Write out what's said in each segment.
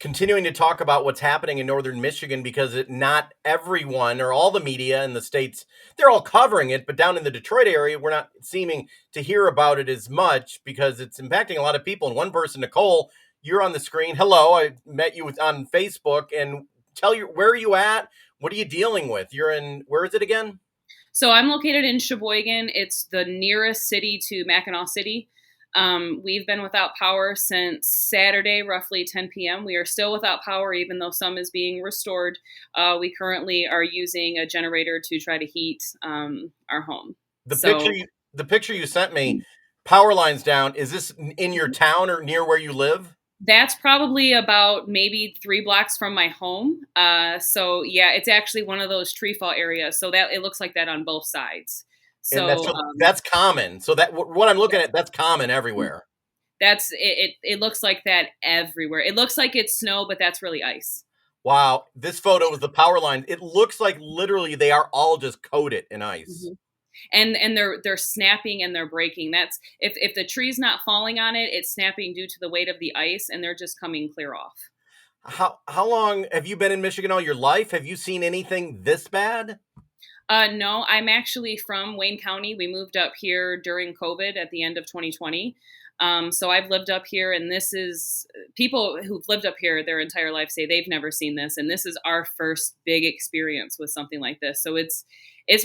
continuing to talk about what's happening in northern Michigan because not everyone or all the media in the states, they're all covering it, but down in the Detroit area, we're not seeming to hear about it as much because it's impacting a lot of people. And one person, Nicole, you're on the screen. Hello, I met you on Facebook, and tell you, where are you at? What are you dealing with? You're in, where is it again? So I'm located in Sheboygan. It's the nearest city to Mackinac City. We've been without power since Saturday, roughly 10 p.m. We are still without power, even though some is being restored. We currently are using a generator to try to heat our home. The picture So you, the picture you sent me, power lines down. Is this in your town or near where you live? that's probably about maybe 3 blocks from my home. So yeah, it's actually one of those tree fall areas. So that it looks like that on both sides. And that's So so that's common. So that what I'm looking at, that's common everywhere. that's it, it looks like that everywhere. It looks like it's snow, but that's really ice. Wow, this photo is the power line. It looks like literally they are all just coated in ice. Mhm. And they're snapping and they're breaking. That's if the tree's not falling on it, it's snapping due to the weight of the ice, and they're just coming clear off. How long have you been in Michigan all your life? Have you seen anything this bad? No, I'm actually from Wayne County. We moved up here during COVID at the end of 2020. So I've lived up here, and this is people who've lived up here their entire life say they've never seen this, and this is our first big experience with something like this. So it's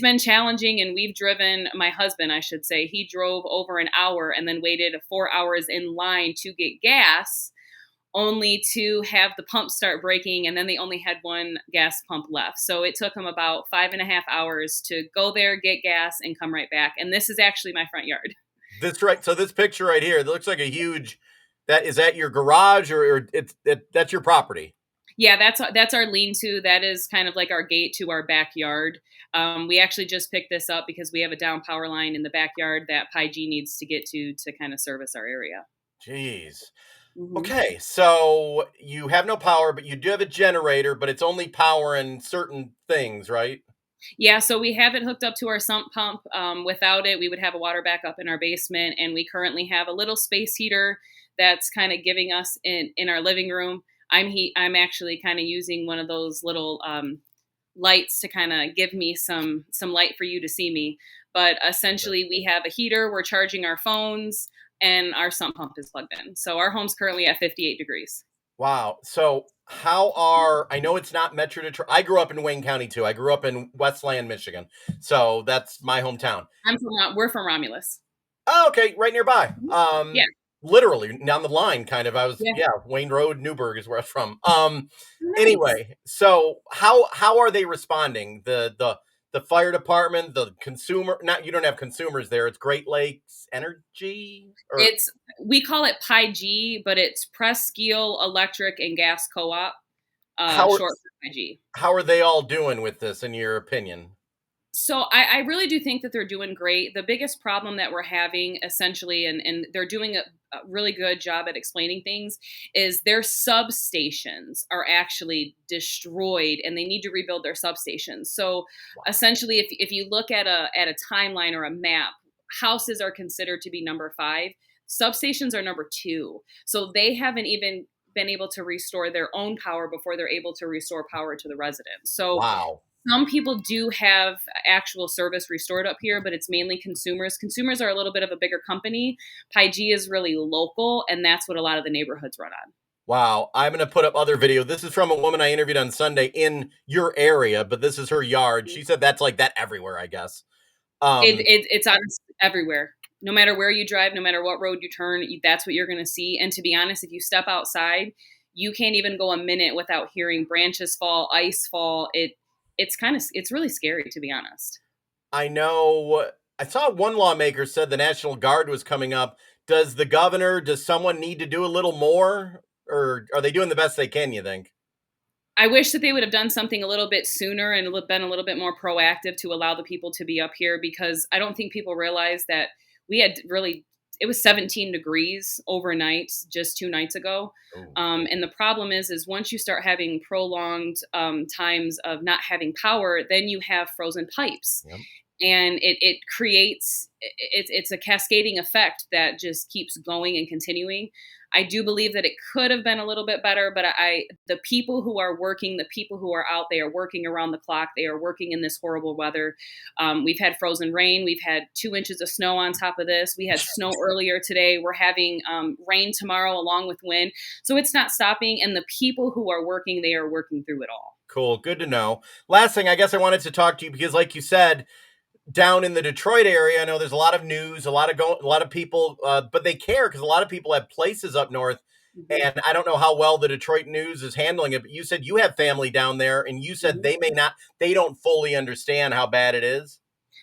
been challenging, and we've driven. My husband, I should say, he drove over an hour and then waited 4 hours in line to get gas only to have the pump start breaking, and then they only had one gas pump left. So it took them about 5.5 hours to go there, get gas, and come right back. And this is actually my front yard. This right. So this picture right here, it looks like a huge. That is that your garage or that's your property. Yeah, that's our lean-to. That is kind of like our gate to our backyard. We actually just picked this up because we have a down power line in the backyard that PG needs to get to kind of service our area. Jeez. Hmm. Okay, so you have no power, but you do have a generator, but it's only powering certain things, right? Yeah, so we have it hooked up to our sump pump. Without it, we would have a water backup in our basement, and we currently have a little space heater that's kind of giving us in our living room. I'm actually kind of using one of those little lights to kind of give me some light for you to see me. But essentially, we have a heater. We're charging our phones, and our sump pump is plugged in. So our home's currently at 58 degrees. Wow. So how are I know it's not Metro Detroit. I grew up in Wayne County too. I grew up in Westland, Michigan. So that's my hometown. We're from Romulus. Oh, okay, right nearby. Mhm. Yeah, Literally down the line, kind of. I was, yeah. yeah, Wayne Road, Newburgh is where I'm from. Nice. Anyway, so how are they responding? The fire department, the consumer. Not you don't have consumers there. It's Great Lakes Energy or It's we call it PIG, but it's Presqu'île Electric and Gas Co-op, how are short for PIG. how are they all doing with this, in your opinion? So I really do think that they're doing great. The biggest problem that we're having essentially, and they're doing a really good job at explaining things, is their substations are actually destroyed and they need to rebuild their substations. So essentially, if you look at a timeline or a map, houses are considered to be number 5. Substations are number 2. So they haven't even been able to restore their own power before they're able to restore power to the residents. So Wow. some people do have actual service restored up here, but it's mainly consumers. Consumers are a little bit of a bigger company. PIG is really local, and that's what a lot of the neighborhoods run on. Wow. I'm going to put up other video. This is from a woman I interviewed on Sunday in your area, but this is her yard. She said that's like that everywhere, I guess. Um, It's on everywhere. No matter where you drive, no matter what road you turn, that's what you're going to see. And to be honest, if you step outside, you can't even go a minute without hearing branches fall, ice fall. It's really scary, to be honest. I know I saw one lawmaker said the National Guard was coming up. Does someone need to do a little more, or are they doing the best they can, you think? I wish that they would have done something a little bit sooner and been a little bit more proactive to allow the people to be up here, because I don't think people realize that we had really, it was 17 degrees overnight just 2 nights ago. Oh, And the problem is once you start having prolonged times of not having power, then you have frozen pipes. yep. And it creates, it's a cascading effect that just keeps going and continuing. I do believe that it could have been a little bit better, but the people who are working, the people who are out, they are working around the clock. They are working in this horrible weather. We've had frozen rain. We've had 2 inches of snow on top of this. We had snow earlier today. We're having rain tomorrow along with wind. So it's not stopping. And the people who are working, they are working through it all. Cool. Good to know. Last thing, I guess I wanted to talk to you because, like you said, down in the Detroit area, I know there's a lot of news, a lot of people, but they care because a lot of people have places up north. Mhm. And I don't know how well the Detroit news is handling it, but you said you have family down there, and you said Mhm. they don't fully understand how bad it is.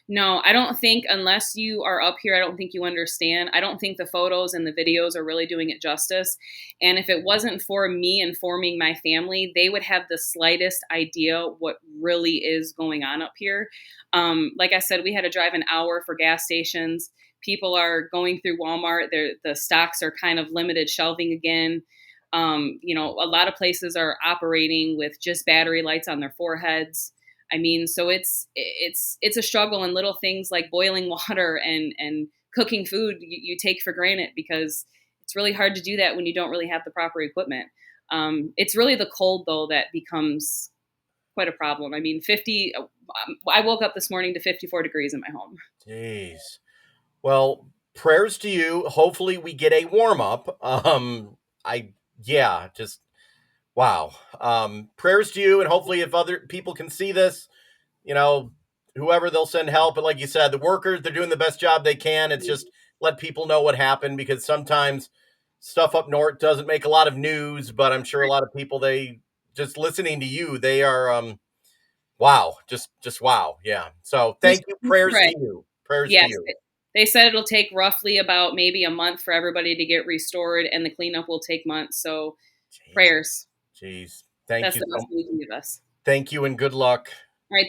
No, I don't think unless you are up here, I don't think you understand. I don't think the photos and the videos are really doing it justice. And if it wasn't for me informing my family, they would have the slightest idea what really is going on up here. Like I said, we had to drive an hour for gas stations. People are going through Walmart. The stocks are kind of limited shelving again. A lot of places are operating with just battery lights on their foreheads. I mean, so it's a struggle, and little things like boiling water and cooking food you take for granted because it's really hard to do that when you don't really have the proper equipment. It's really the cold though that becomes quite a problem. I mean, 50. I woke up this morning to 54 degrees in my home. Jeez. Well, prayers to you. Hopefully, we get a warm up. I yeah, just wow. Prayers to you, and hopefully, if other people can see this, you know, whoever they'll send help. But like you said, the workers, they're doing the best job they can. It's just let people know what happened because sometimes stuff up north doesn't make a lot of news, but I'm sure a lot of people they just listening to you, they are wow, just wow. Yeah. So Just thank you. Prayers to pray. you. Prayers to Yes, you. they said it'll take roughly about maybe a month for everybody to get restored, and the cleanup will take months. So Jeez. prayers. Jeez. Thank That's you the best so we can give us. thank you and good luck.